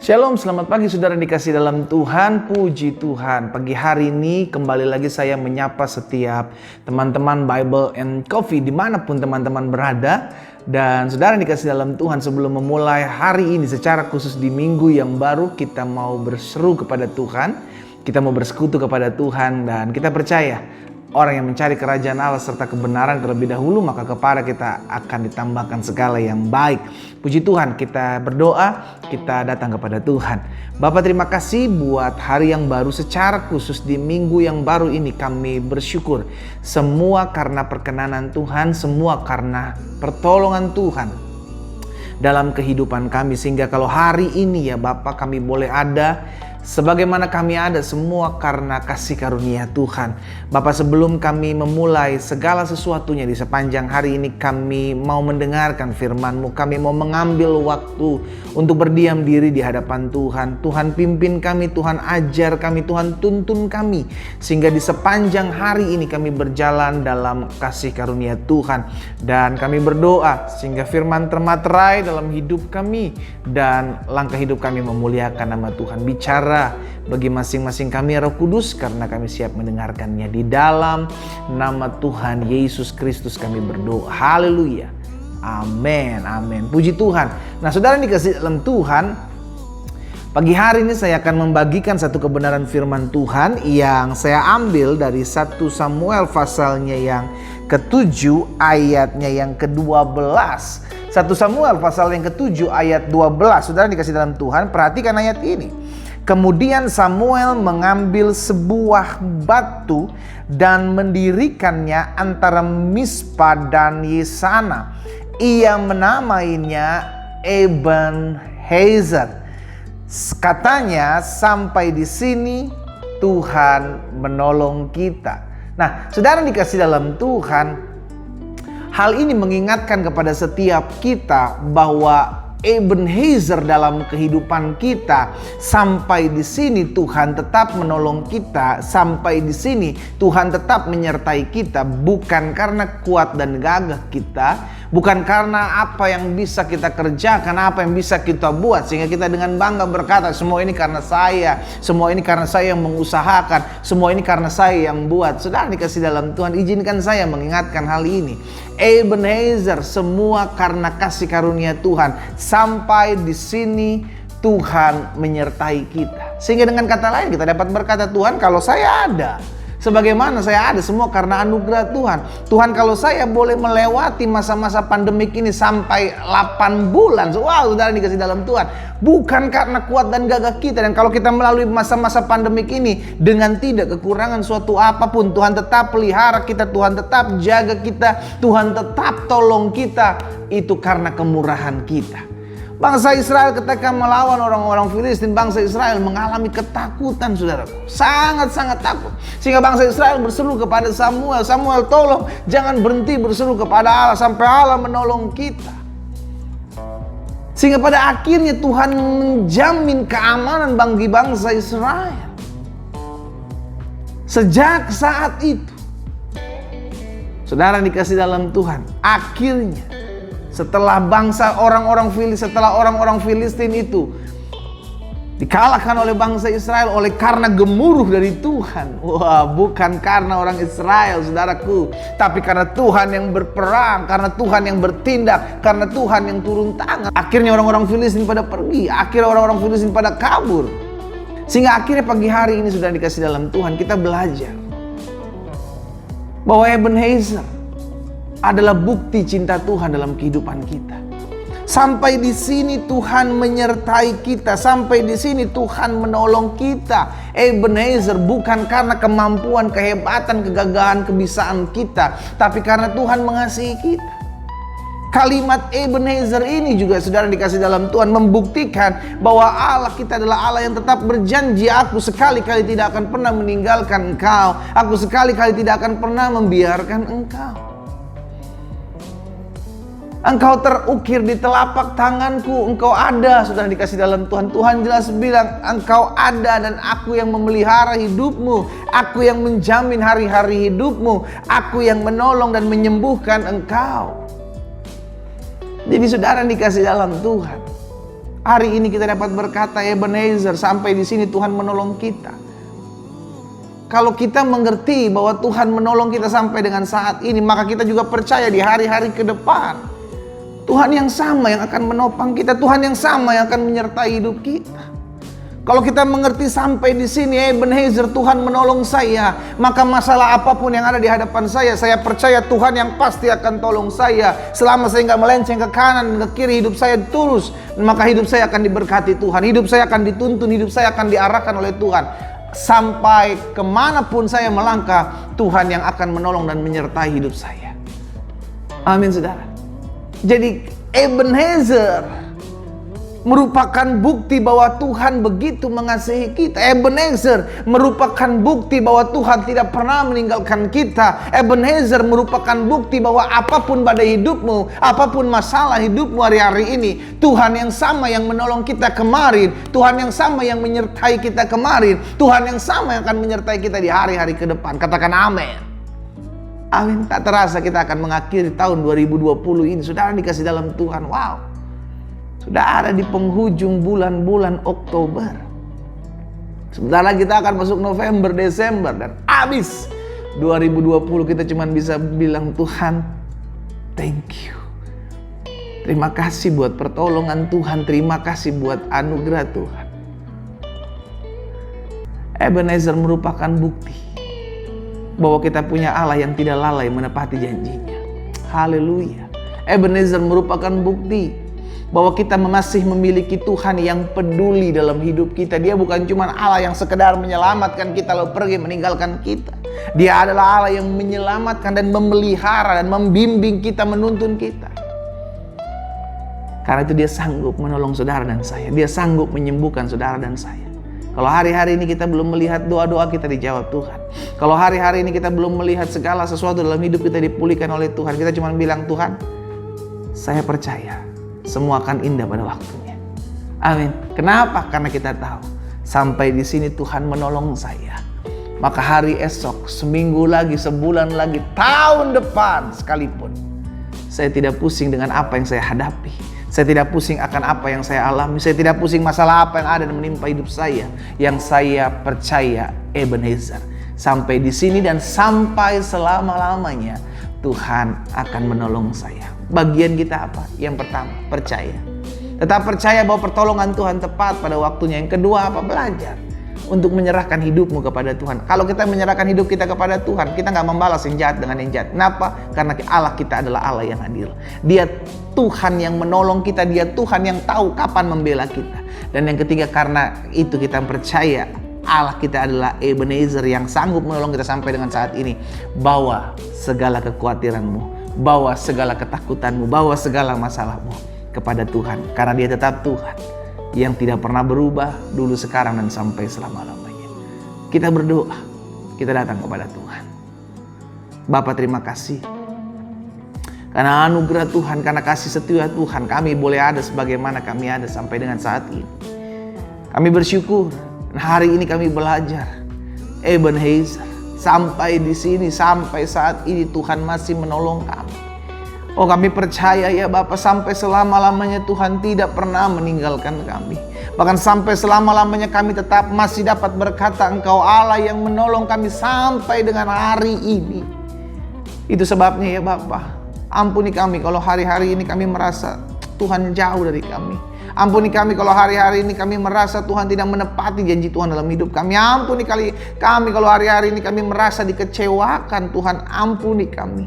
Shalom, selamat pagi saudara dikasih dalam Tuhan, puji Tuhan. Pagi hari ini kembali lagi saya menyapa setiap teman-teman Bible and Coffee dimanapun teman-teman berada. Dan saudara dikasih dalam Tuhan, sebelum memulai hari ini secara khusus di minggu yang baru, kita mau berseru kepada Tuhan. Kita mau bersekutu kepada Tuhan dan kita percaya orang yang mencari kerajaan Allah serta kebenaran terlebih dahulu, maka kepada kita akan ditambahkan segala yang baik. Puji Tuhan, kita berdoa, kita datang kepada Tuhan. Bapa, terima kasih buat hari yang baru, secara khusus di minggu yang baru ini kami bersyukur. Semua karena perkenanan Tuhan, semua karena pertolongan Tuhan dalam kehidupan kami. Sehingga kalau hari ini ya Bapa kami boleh ada sebagaimana kami ada, semua karena kasih karunia Tuhan. Bapak, sebelum kami memulai segala sesuatunya di sepanjang hari ini, kami mau mendengarkan firman-Mu. Kami mau mengambil waktu untuk berdiam diri di hadapan Tuhan. Tuhan pimpin kami, Tuhan ajar kami, Tuhan tuntun kami. Sehingga di sepanjang hari ini kami berjalan dalam kasih karunia Tuhan. Dan kami berdoa sehingga firman termaterai dalam hidup kami. Dan langkah hidup kami memuliakan nama Tuhan. Bicara bagi masing-masing kami Roh Kudus, karena kami siap mendengarkannya. Di dalam nama Tuhan Yesus Kristus kami berdoa. Haleluya. Amin. Amin. Puji Tuhan. Nah, saudara dikasih dalam Tuhan, pagi hari ini saya akan membagikan satu kebenaran firman Tuhan yang saya ambil dari 1 Samuel pasalnya yang ke-7 ayatnya yang ke-12. 1 Samuel pasal yang ke-7 ayat 12. Saudara dikasih dalam Tuhan, perhatikan ayat ini. Kemudian Samuel mengambil sebuah batu dan mendirikannya antara Mispa dan Yesana. Ia menamainya Ebenhezer. Katanya, sampai di sini Tuhan menolong kita. Nah, saudara dikasih dalam Tuhan, hal ini mengingatkan kepada setiap kita bahwa Ebenhezer dalam kehidupan kita. Sampai di sini Tuhan tetap menolong kita. Sampai di sini Tuhan tetap menyertai kita. Bukan karena kuat dan gagah kita, bukan karena apa yang bisa kita kerjakan, apa yang bisa kita buat sehingga kita dengan bangga berkata, semua ini karena saya, semua ini karena saya yang mengusahakan, semua ini karena saya yang buat. Saudara dikasih dalam Tuhan, izinkan saya mengingatkan hal ini. Ebenhezer, semua karena kasih karunia Tuhan. Sampai di sini Tuhan menyertai kita. Sehingga dengan kata lain kita dapat berkata, Tuhan kalau saya ada, sebagaimana saya ada, semua karena anugerah Tuhan. Tuhan kalau saya boleh melewati masa-masa pandemik ini sampai 8 bulan. Wow, saudara dikasih dalam Tuhan. Bukan karena kuat dan gagah kita. Dan kalau kita melalui masa-masa pandemik ini dengan tidak kekurangan suatu apapun, Tuhan tetap pelihara kita, Tuhan tetap jaga kita, Tuhan tetap tolong kita. Itu karena kemurahan kita. Bangsa Israel ketika melawan orang-orang Filistin, bangsa Israel mengalami ketakutan, saudaraku. Sangat-sangat takut. Sehingga bangsa Israel berseru kepada Samuel, Samuel tolong jangan berhenti berseru kepada Allah sampai Allah menolong kita. Sehingga pada akhirnya Tuhan menjamin keamanan bagi bangsa Israel. Sejak saat itu, saudara dikasih dalam Tuhan, akhirnya setelah orang-orang Filistin itu dikalahkan oleh bangsa Israel oleh karena gemuruh dari Tuhan. Wah, bukan karena orang Israel, saudaraku, tapi karena Tuhan yang berperang, karena Tuhan yang bertindak, karena Tuhan yang turun tangan. Akhirnya orang-orang Filistin pada pergi, akhirnya orang-orang Filistin pada kabur. Sehingga akhirnya pagi hari ini sudah dikasih dalam Tuhan, kita belajar bahwa Ebenhezer adalah bukti cinta Tuhan dalam kehidupan kita. Sampai di sini Tuhan menyertai kita. Sampai di sini Tuhan menolong kita. Ebenhezer bukan karena kemampuan, kehebatan, kegagahan, kebisaan kita, tapi karena Tuhan mengasihi kita. Kalimat Ebenhezer ini juga saudara dikasih dalam Tuhan membuktikan bahwa Allah kita adalah Allah yang tetap berjanji. Aku sekali-kali tidak akan pernah meninggalkan engkau. Aku sekali-kali tidak akan pernah membiarkan engkau. Engkau terukir di telapak tanganku, engkau ada, sudah dikasih dalam Tuhan. Tuhan jelas bilang, engkau ada dan aku yang memelihara hidupmu. Aku yang menjamin hari-hari hidupmu. Aku yang menolong dan menyembuhkan engkau. Jadi saudara dikasih dalam Tuhan, Hari ini kita dapat berkata, Ebenezer, sampai di sini Tuhan menolong kita. Kalau kita mengerti bahwa Tuhan menolong kita sampai dengan saat ini, maka kita juga percaya di hari-hari ke depan Tuhan yang sama yang akan menopang kita, Tuhan yang sama yang akan menyertai hidup kita. Kalau kita mengerti sampai di sini, Ebenezer, Tuhan menolong saya, maka masalah apapun yang ada di hadapan saya percaya Tuhan yang pasti akan tolong saya. Selama saya nggak melenceng ke kanan, ke kiri, hidup saya tulus, maka hidup saya akan diberkati Tuhan. Hidup saya akan dituntun, hidup saya akan diarahkan oleh Tuhan. Sampai kemanapun saya melangkah, Tuhan yang akan menolong dan menyertai hidup saya. Amin, saudara. Jadi Ebenezer merupakan bukti bahwa Tuhan begitu mengasihi kita. Ebenezer merupakan bukti bahwa Tuhan tidak pernah meninggalkan kita. Ebenezer merupakan bukti bahwa apapun badai hidupmu, apapun masalah hidupmu hari-hari ini, Tuhan yang sama yang menolong kita kemarin, Tuhan yang sama yang menyertai kita kemarin, Tuhan yang sama yang akan menyertai kita di hari-hari ke depan. Katakan amin. Amin. Tak terasa kita akan mengakhiri tahun 2020 ini. Saudara dikasih dalam Tuhan. Wow. Sudah ada di penghujung bulan-bulan Oktober. Sebentar lagi kita akan masuk November, Desember, dan habis 2020. Kita cuma bisa bilang, Tuhan, thank you. Terima kasih buat pertolongan Tuhan. Terima kasih buat anugerah Tuhan. Ebenezer merupakan bukti bahwa kita punya Allah yang tidak lalai menepati janjinya. Haleluya. Ebenezer merupakan bukti bahwa kita masih memiliki Tuhan yang peduli dalam hidup kita. Dia bukan cuma Allah yang sekedar menyelamatkan kita lalu pergi meninggalkan kita. Dia adalah Allah yang menyelamatkan dan memelihara dan membimbing kita, menuntun kita. Karena itu dia sanggup menolong saudara dan saya. Dia sanggup menyembuhkan saudara dan saya. Kalau hari-hari ini kita belum melihat doa-doa kita dijawab Tuhan. Kalau hari-hari ini kita belum melihat segala sesuatu dalam hidup kita dipulihkan oleh Tuhan. Kita cuma bilang, Tuhan, saya percaya semua akan indah pada waktunya. Amin. Kenapa? Karena kita tahu sampai di sini Tuhan menolong saya. Maka hari esok, seminggu lagi, sebulan lagi, tahun depan sekalipun, saya tidak pusing dengan apa yang saya hadapi. Saya tidak pusing akan apa yang saya alami. Saya tidak pusing masalah apa yang ada dan menimpa hidup saya. Yang saya percaya, Ebenezer, sampai di sini dan sampai selama-lamanya Tuhan akan menolong saya. Bagian kita apa? Yang pertama, percaya. Tetap percaya bahwa pertolongan Tuhan tepat pada waktunya. Yang kedua apa? Belajar untuk menyerahkan hidupmu kepada Tuhan. Kalau kita menyerahkan hidup kita kepada Tuhan, kita nggak membalas yang jahat dengan yang jahat. Kenapa? Karena Allah kita adalah Allah yang adil. Dia Tuhan yang menolong kita. Dia Tuhan yang tahu kapan membela kita. Dan yang ketiga, karena itu kita percaya Allah kita adalah Ebenezer yang sanggup menolong kita sampai dengan saat ini. Bawa segala kekhawatiranmu, bawa segala ketakutanmu, bawa segala masalahmu kepada Tuhan. Karena dia tetap Tuhan yang tidak pernah berubah dulu, sekarang, dan sampai selama-lamanya. Kita berdoa, kita datang kepada Tuhan. Bapa, terima kasih karena anugerah Tuhan, karena kasih setia Tuhan, kami boleh ada sebagaimana kami ada sampai dengan saat ini. Kami bersyukur, hari ini kami belajar Ebenezer, sampai di sini, sampai saat ini Tuhan masih menolong kami. Oh, kami percaya ya Bapak, sampai selama-lamanya Tuhan tidak pernah meninggalkan kami. Bahkan sampai selama-lamanya kami tetap masih dapat berkata, Engkau Allah yang menolong kami sampai dengan hari ini. Itu sebabnya ya Bapak, ampuni kami kalau hari-hari ini kami merasa Tuhan jauh dari kami. Ampuni kami kalau hari-hari ini kami merasa Tuhan tidak menepati janji Tuhan dalam hidup kami. Ampuni kami kalau hari-hari ini kami merasa dikecewakan. Tuhan, ampuni kami.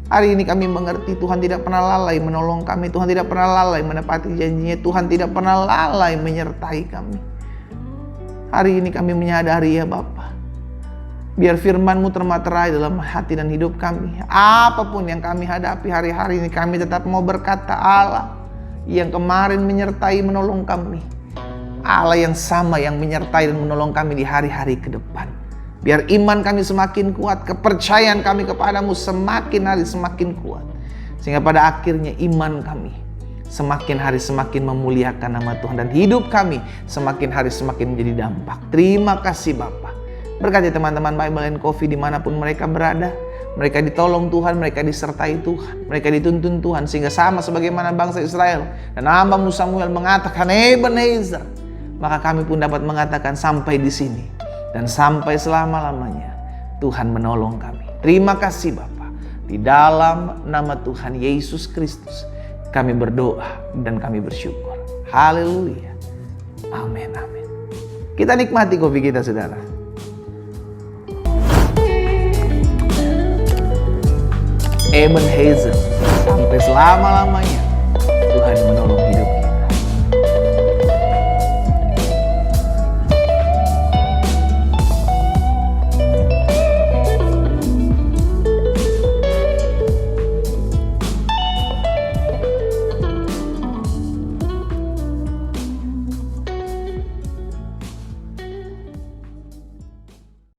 Hari ini kami mengerti Tuhan tidak pernah lalai menolong kami. Tuhan tidak pernah lalai menepati janjinya. Tuhan tidak pernah lalai menyertai kami. Hari ini kami menyadari ya Bapa, biar firman-Mu termaterai dalam hati dan hidup kami. Apapun yang kami hadapi hari-hari ini, kami tetap mau berkata, Allah yang kemarin menyertai menolong kami, Allah yang sama yang menyertai dan menolong kami di hari-hari ke depan. Biar iman kami semakin kuat, kepercayaan kami kepadamu semakin hari semakin kuat. Sehingga pada akhirnya iman kami semakin hari semakin memuliakan nama Tuhan. Dan hidup kami semakin hari semakin menjadi dampak. Terima kasih Bapa. Berkati teman-teman Bible and Coffee dimanapun mereka berada. Mereka ditolong Tuhan, mereka disertai Tuhan, mereka dituntun Tuhan, sehingga sama sebagaimana bangsa Israel. Dan hambamu Samuel mengatakan, Ebenezer, maka kami pun dapat mengatakan sampai di sini dan sampai selama-lamanya Tuhan menolong kami. Terima kasih Bapa. Di dalam nama Tuhan Yesus Kristus kami berdoa dan kami bersyukur. Haleluya. Amin, amin. Kita nikmati kopi kita, saudara. Ebenezer, sampai selama-lamanya Tuhan menolong.